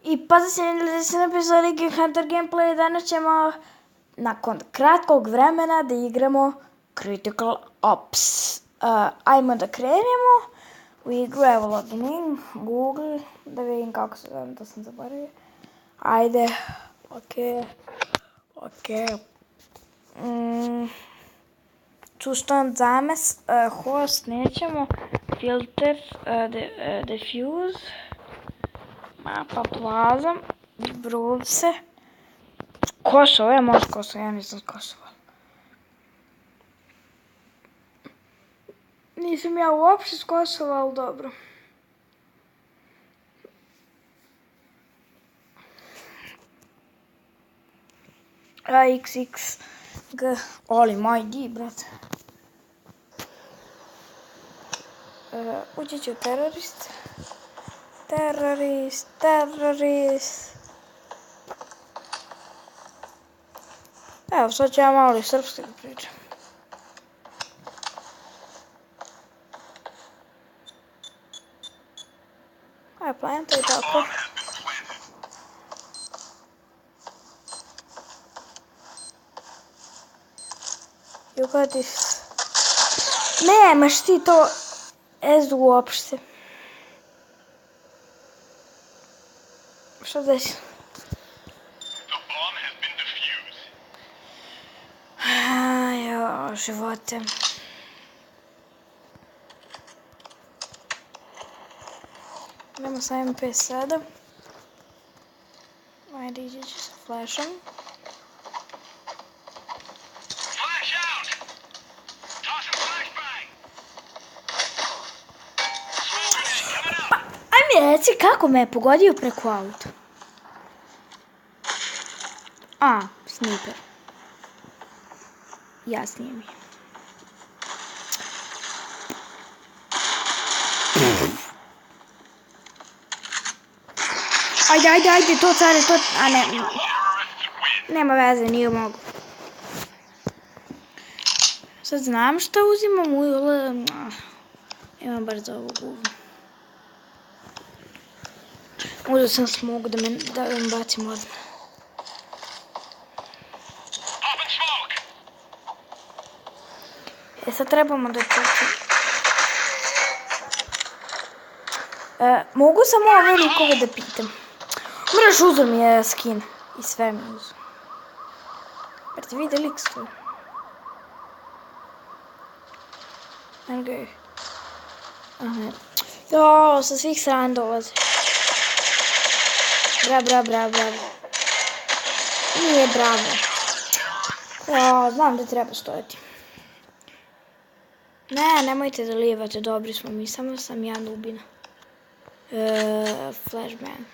I pozdrav se na epizodi Geek Hunter Gameplay. Danas ćemo nakon kratkog vremena da igramo Critical Ops. Ajmo da krenemo u igru. Evo login in, Google, da vidim kako se zove, to sam zaboravio. Ajde, ok. Zustand zames, host nećemo, filter, diffuse, mapa plaza, bruvce, Kosovo, ja možda Kosovo, ja nisam Kosovo. Nisam ja uopšte s Kosova, ali dobro. XXG, oli moj di, brate. Ući ću terorist. Evo, sad ću ja malo i srpski da pričam. Ajde, planta i tako. You got this. Nemaš ti to ez uopšte. Što desi? Živote. Idemo sa MP7. Ajde, ići ću sa flashom. Pa, aj mi reci kako me je pogodio preko auta. Sniper. Jasnije mi. Ajde, to care, to... ne. Nema veze, nije mogu. Sad znam šta uzimam, imam bar za ovu guvu. Uzeo sam smogu da me bacim odmah. Sad trebamo da čučimo. Mogu samo ove likove da pitam. Mreš, uzor mi je skin. I sve mi uzor. Jer ti vide lik svoj. Nergaj. Jao, sa svih strana dolaze. Bravo. Nije bravo. Jao, znam da treba stojati. Ne, nemojte da lijevate, dobri smo mi, samo sam ja nubina. Flashbang.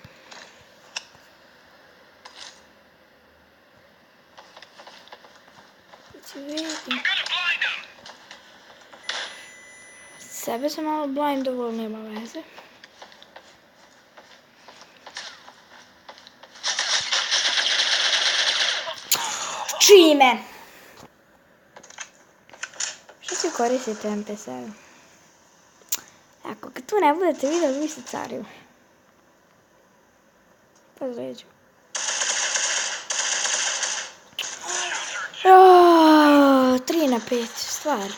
Sebe sam malo blindovao, nema veze. Čime? Što si koristite MP7? Ako kad tu ne budete vidjeli, vi ste cariju. Pa zređu. 3-5, stvarno.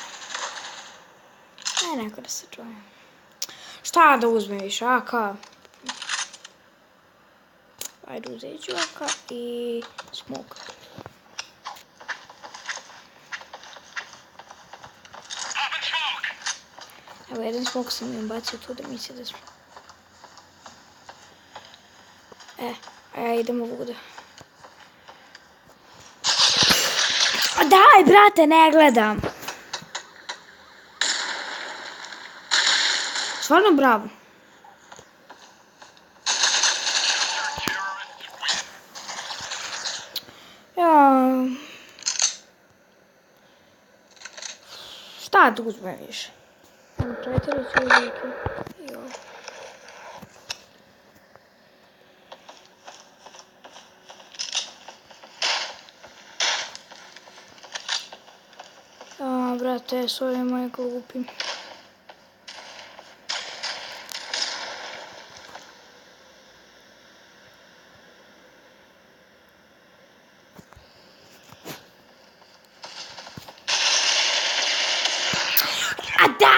Neko da se čuje. Šta da uzme više, AK? Ajde, uzet ću AK i smoke. Evo, jedan smok sam im bacio tu da misle da smo. Idemo vuda. Daj, brate, ne gledam. Stvarno bravo. Šta da uzme više? 4 su uzeti. Brate, sorry moje glupi.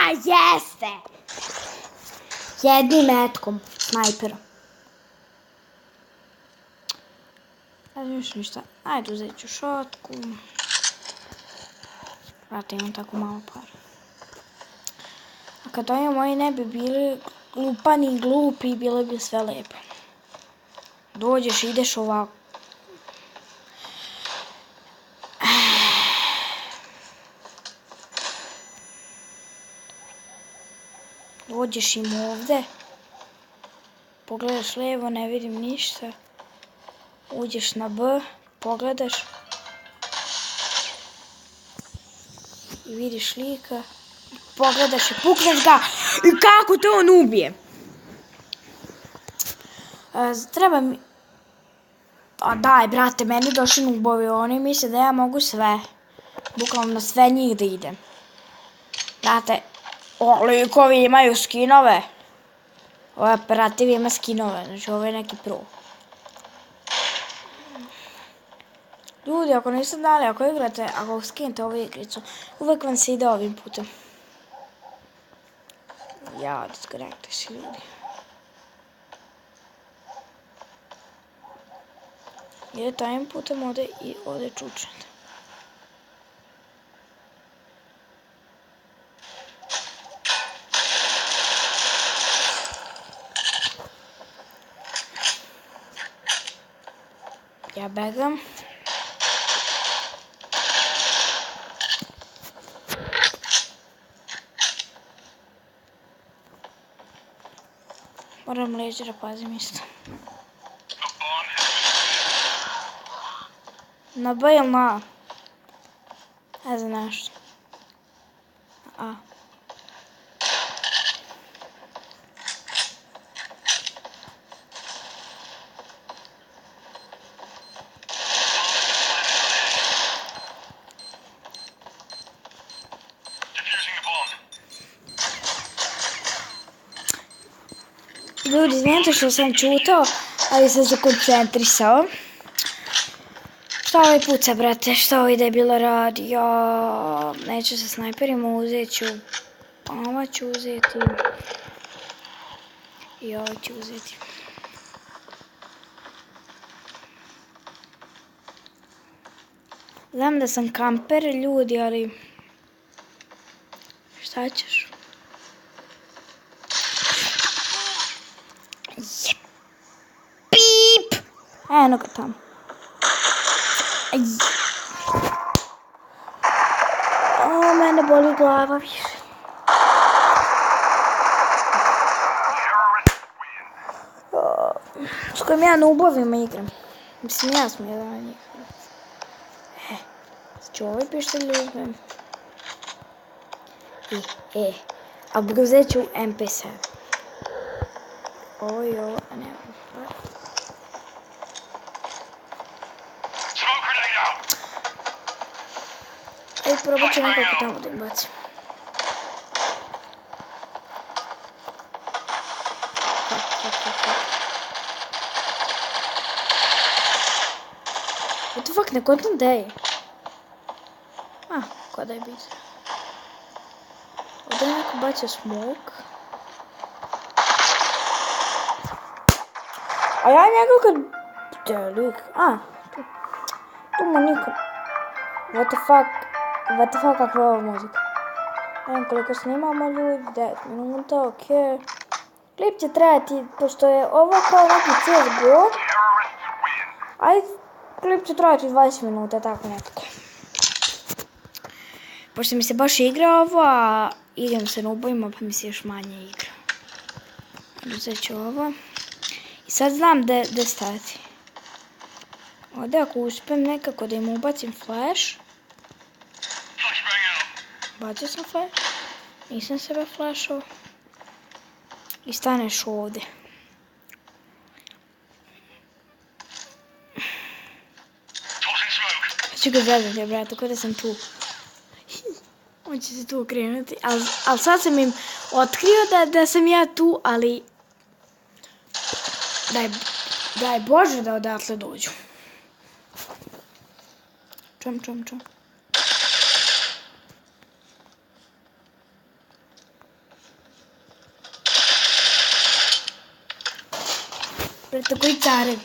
jeste! Jednim metkom, snajperom. Ne znam još ništa. Ajde, uzet ću šotku. Vrati, imam tako malo para. A kad oni moji ne bi bili glupani i glupi, bilo bi sve lepo. Dođeš, ideš ovako. Dođeš im ovdje. Pogledaš lijevo, ne vidim ništa. Uđeš na B, pogledaš. I vidiš lika. Pogledaš i pukneš ga. I kako te on ubije? Treba mi... A daj, brate, meni došli nubovi. Oni misle da ja mogu sve. Bukvalno na sve njih da idem. Brate, likovi imaju skinove. Ovaj operativ ima skinove. Znači, ovo je neki pro. Ljudi, ako niste znali, ako igrate, ako skinete ovu igricu, uvek vam se ide ovim putem. Ja, disconnecte se, ljudi. Idete ovim putem ovdje i ovdje čučnete. Ja begam. Moram leći da pazim isto. Na B ili na A? Ne znam nešto. A. Ljudi, izvinite što sam čutao, ali sam se koncentrisao. Šta ovaj puca, brate? Šta ovaj debilo radi? Ja, neću sa snajperima, uzet ću. Ovo ću uzeti. I ovo ću uzeti. Znam da sam kamper, ljudi, ali... Šta ćeš? Pip! Eno ga tamo. O, mene boli glava više. S kojim ja nubovima igram. Mislim, ja sam jedan od njih. Ću ovaj pištolj uzmem. A uzet ću MP7. Ovo i ovo, a ne ovo. Ej, probat ću nekako tamo da im bacim. What the fuck, ne kontam da je. Ko da je biti. Ovdje je neko bacio smoke. A ja njega kad... Gdje je lik? Tu mu niko. What the fuck, kakva je ova muzika? Ne znam koliko snimamo, ljudi, 10 minuta, okej. Klip će trajati, pošto je ovo kao neki CSGO. Ajde, klip će trajati 20 minuta, tako nekako. Pošto mi se baš igra ovo, a igram se nubojima, pa mi se još manje igra. Uzet ću ovo. I sad znam gdje stati. Ovdje ako uspijem nekako da im ubacim flash. Bacio sam flash. Nisam sebe flashao. I staneš ovdje. Ću ga zazati, brate, kod da sam tu. On će se tu okrenuti. Ali sad sam im otkrio da sam ja tu, ali... Daj Bože da odatle dođu. Čum. Brate, koji carevi.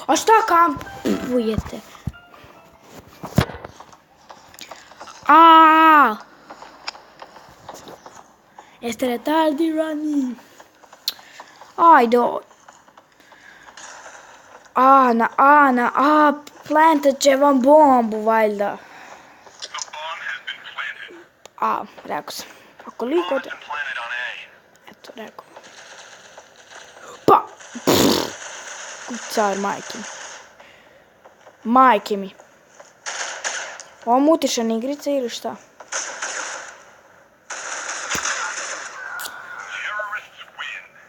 A šta kampujete? Jeste retardirani? Ajde. Plantat će vam bombu, valjda. Rekao sam. A koliko da... Eto, rekao. Pa! Car, majke mi. Majke mi. Ovo mu utišana igrica ili šta?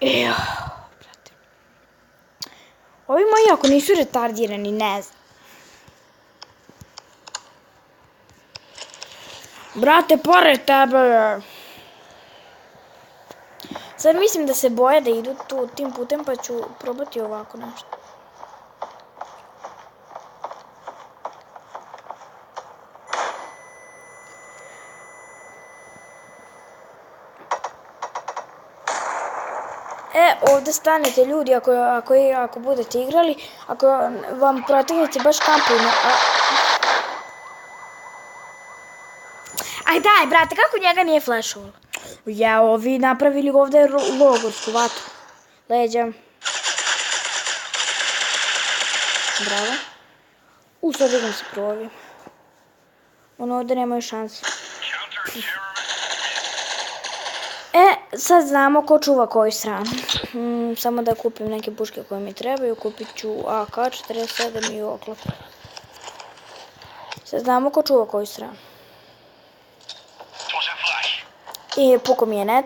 Ejo, brate. Ovi moji ako nisu retardirani, ne znam. Brate, pored tebe. Sad mislim da se boje da idu tim putem, pa ću probati ovako nešto. Ovdje stanete ljudi ako budete igrali, ako vam protivnici baš kampuju. Aj daj, brate, kako njega nije flashovalo? Ovi napravili ovdje logorsku vatru. Leđa. Bravo. Sad idem se provim. Ono ovdje nemaju šanse. Sad znamo ko čuva koju stranu. Samo da kupim neke puške koje mi trebaju. Kupit ću AK-47 i oklop. Sad znamo ko čuva koju stranu. I puko mi je net.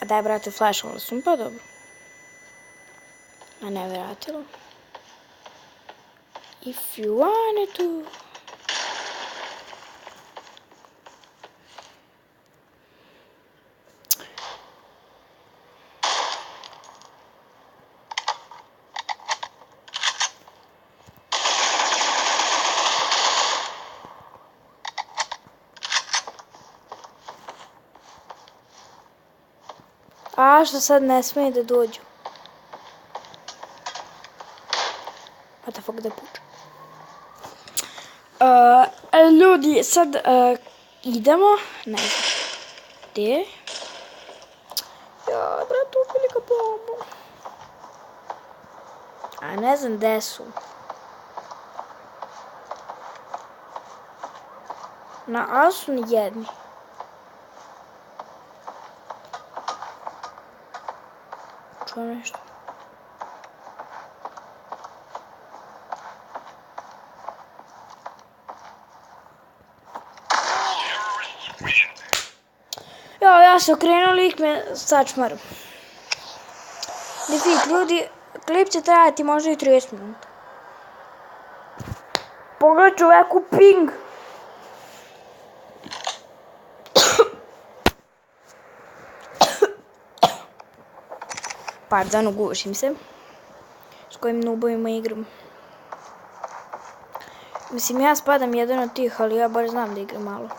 A daj, brate, flashovala sam, pa dobro. A ne vratilo. If you wanted to... Što sad ne smije da dođu? What the fuck, da puču? Ljudi, sad idemo, ne znam, gdje? Brate, ubili ga bombu. A ne znam gdje su. Na A su nijedni. Čujem nešto. Ja se okrenuo, lik me sačmaru. Defeat, ljudi, klip će trajati možda i 30 minuta. Pogledaj čoveku ping. Pardon, ugušim se. S kojim nubovima igram. Mislim, ja spadam jedan od tih, ali ja baš znam da igram malo.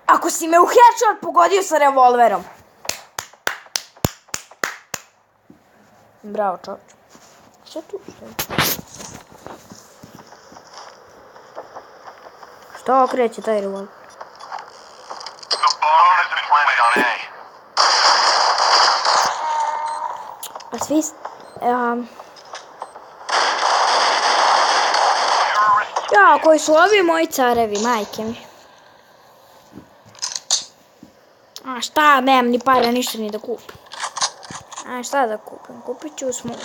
Ako si me u headshot pogodio sa revolverom. Bravo, čovječ. Šta tu? Šta okreće taj revolver? A svi... koji su ovi moji carevi, majke mi. A šta, nemam ni para, ništa ni da kupim. A šta da kupim? Kupit ću smoke.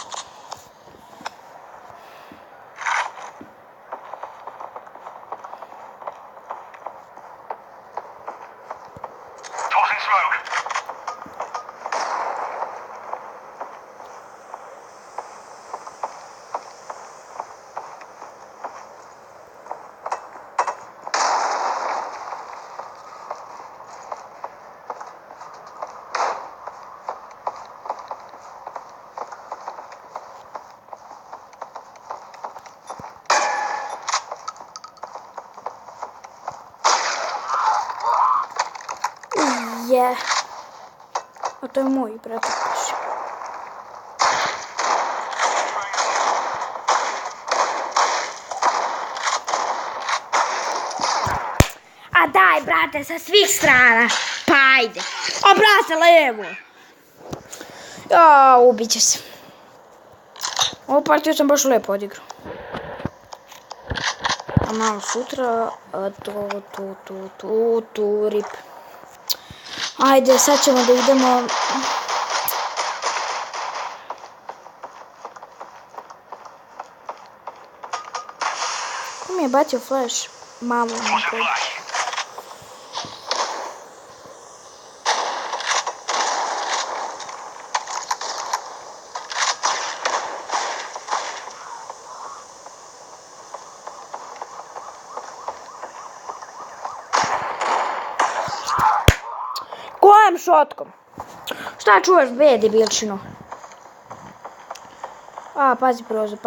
je... A to je moj, brate. A daj, brate, sa svih strana. Pa ajde. A brate, levo. Ja, ubit će se. Ovu partiju sam baš lepo odigrao. A malo sutra, rip. Ajde, sad ćemo da idemo... Ko mi je bacio flash? Malo mi pojde. Kojom šotkom? Šta čuješ, be, debilčino? A, pazi prozor.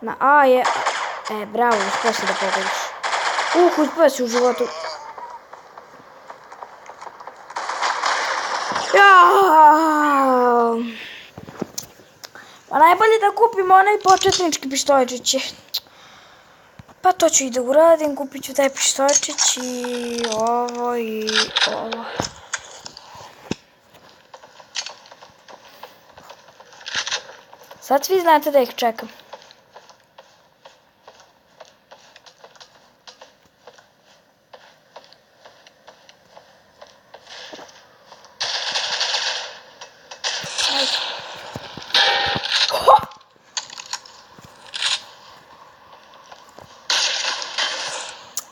Na A je... bravo, uspio si da pogodiš. Uspio si u životu. Pa najbolje da kupim onaj početnički pištolčić. Pa to ću i da uradim, kupit ću taj pištolčić i ovo i ovo. Sad svi znate da ih čekam.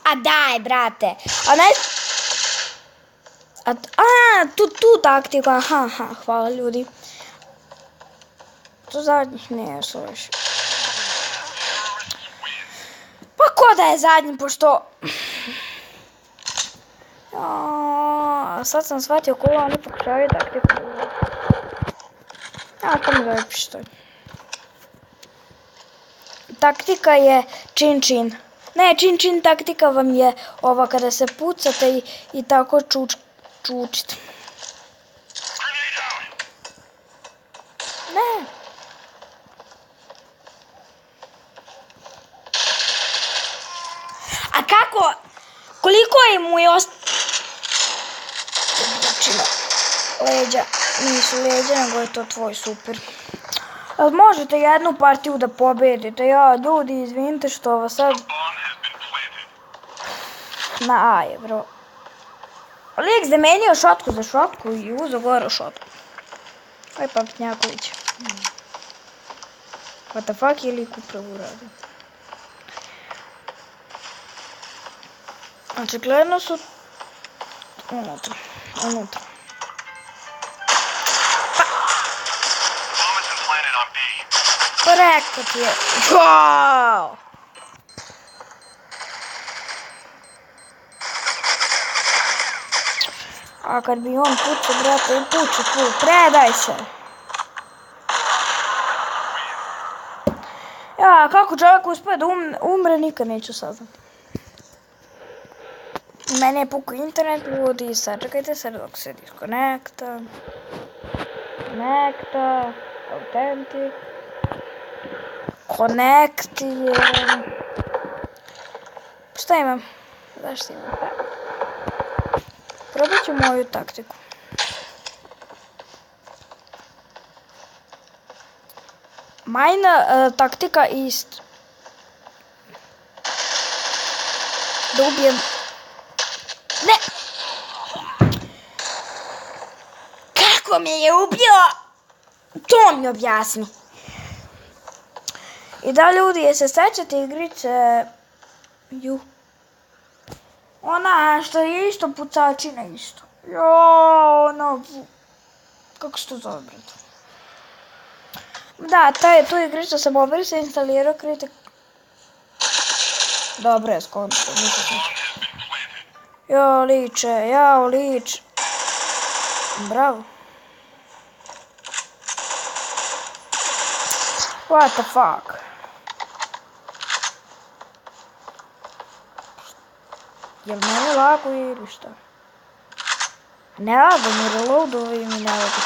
A daj, brate. Tu taktika. Aha, hvala ljudi. To zadnjih ne, slušaj. Pa ko da je zadnji, pošto... Sad sam shvatio koga oni pokušavaju taktiku. To mi zove pištolj. Taktika je čin-čin. Ne, čin-čin taktika vam je ova kada se pucate i tako čučite. Ne. A kako? Koliko je mu je leđa? Nisu leđa, nego je to tvoj, super. Možete jednu partiju da pobedite. Ljudi, izvinite što vas sad... Na A je, bro. Lijek zamenio šotku za šotku i uzeo gore šotku. Aj Papitnjaković. What the fuck je lik upravo uradio? Očigledno su... Unutra. Pa rekao ti je... A kad bi on pučio, brate, predaj se. Kako čovjek uspio da umre, nikad neću saznati. Meni je pukao internet, ljudi, sačekajte se dok se diskonekta. Authentic. Connect je... Šta imam? Zašto imam? Probat ću moju taktiku. Majna taktika ist... Da ubijem... Ne! Kako me je ubio? To mi objasni. I da, ljudi, je se sećate igrice... Ona što je isto pucačina isto. Kako se to zove, brate? Da, tu igricu sam obrisao, instalirao, kritik. Dobro je, skonto. Liče. Bravo. What the fuck? Jel meni lako ili šta? Ne rado mi reloadovi mi ne rado.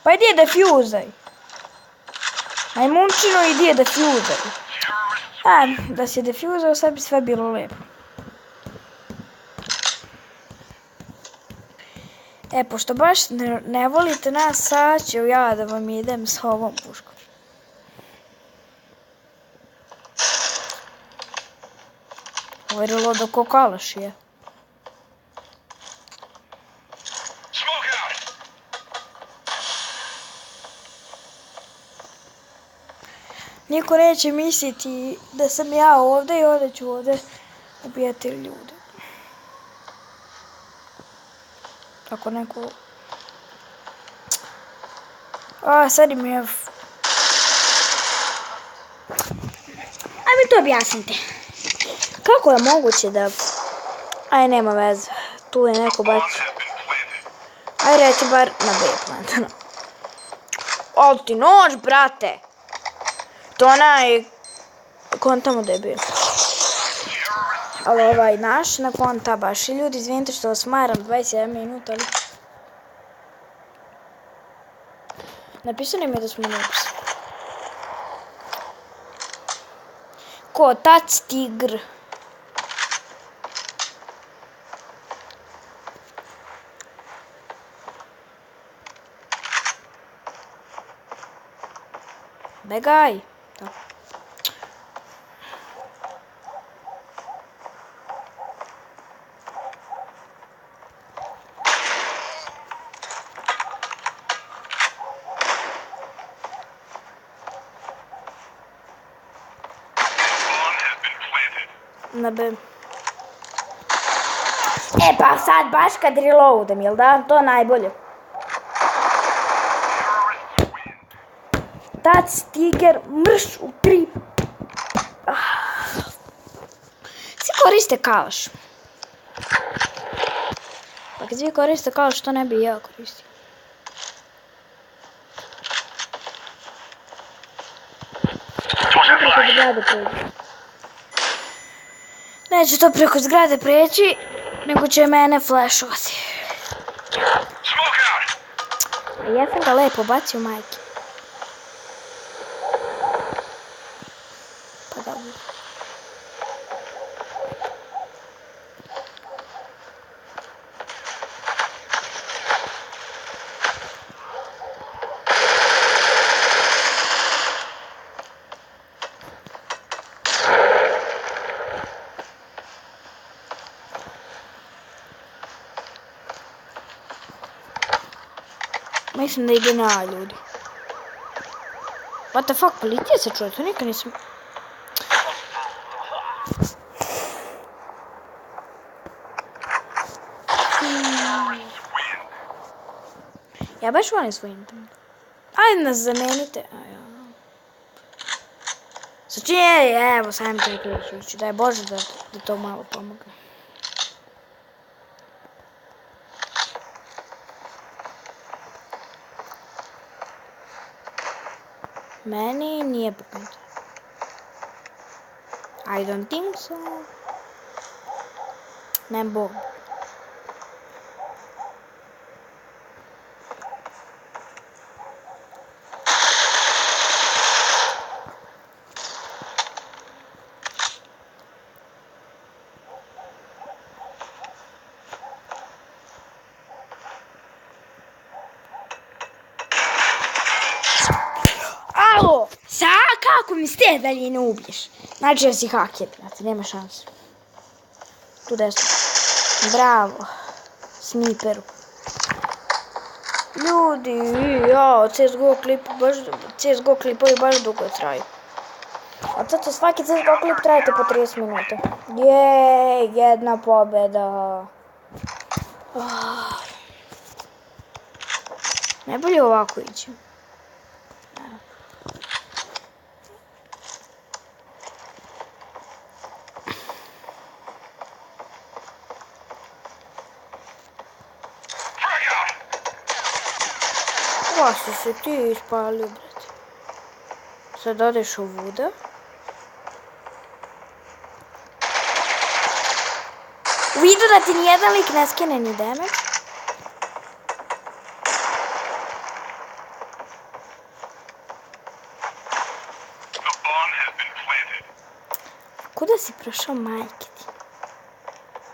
Pa idi defuzaj. Majmunčino idi defuzaj. Da si defuzao sad bi sve bilo lijepo. Pošto baš ne volite nas, sad ću ja da vam idem s ovom puškom. Ovo je reload ko kalaš je. Niko neće misliti da sam ja ovdje i onda ću ovdje ubijati ljude. Ako neko... sad im je... Ajme to objasnite. Kako je moguće da... Aj, nema veze. Tu je neko bacio. Aj, reći bar na B-plant. Ol ti nož, brate! To onaj... Kontamo debil. Ali ovaj naš na konta baš. I ljudi, izvinite što vas maram 27 minuta, ali... Napisali mi da smo noobs. Ko tac tigr. Begaj. Tako. Na B. Pa sad baš kad reloadam, jel da? To najbolje. Tac, tiger, mrš u 3. Svi koriste kalaš. Pa kad svi koriste kalaš, što ne bi ja koristio? Preko zgrade pređi. Neće to preko zgrade preći, nego će mene flashovati. Ja sam ga lepo bacio, majke. Pa da bude. Mislim da ide na A, ljudi. What the fuck, policija se čuje, to nikad nisam... Ja baš volim svoj internet. Ajde nas zamenite. Znači, evo, sam te priključujući. Daj Bože da to malo pomogne. Meni nije bitno. I don't think so. Ne bom. Alo, sa kako mi s te daljine ubiješ? Znači da si haker, brate, nema šanse. Tu desno. Bravo. Sniperu. Ljudi, CSGO klipovi baš dugo traju. A zato svaki CSGO klip trajete po 30 minuta. Jej, jedna pobjeda. Najbolje ovako ići. Kako si se ti ispalio, brate? Sad odeš ovuda. U vidu da ti nijedan lik ne skine ni damage. Kuda si prošao, majke ti?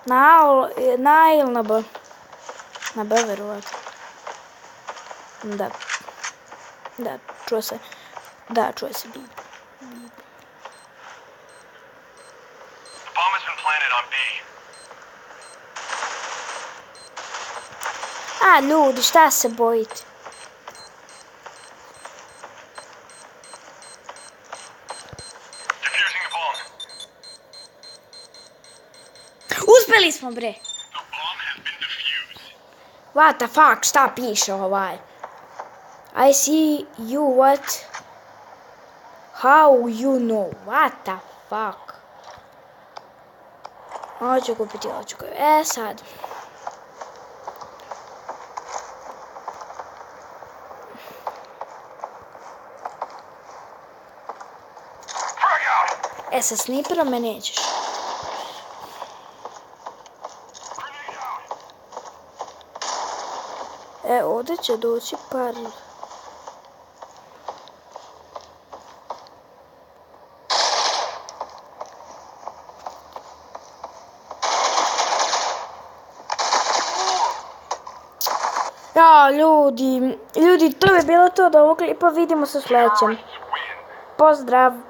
Na A ili na B? Na B verovatno. Da. Da, čuo se. Da, čuo se B. A, ljudi, šta se bojite? Uspeli smo, bre! What the fuck, šta piše ovaj? I see you, what? How you know? What the fuck? Hoću kupiti. Sad. Sa sniperom me nećeš. Ovdje će doći par... Ja, ljudi, to bi bilo to od ovog klipa, vidimo se u sljedećem. Pozdrav!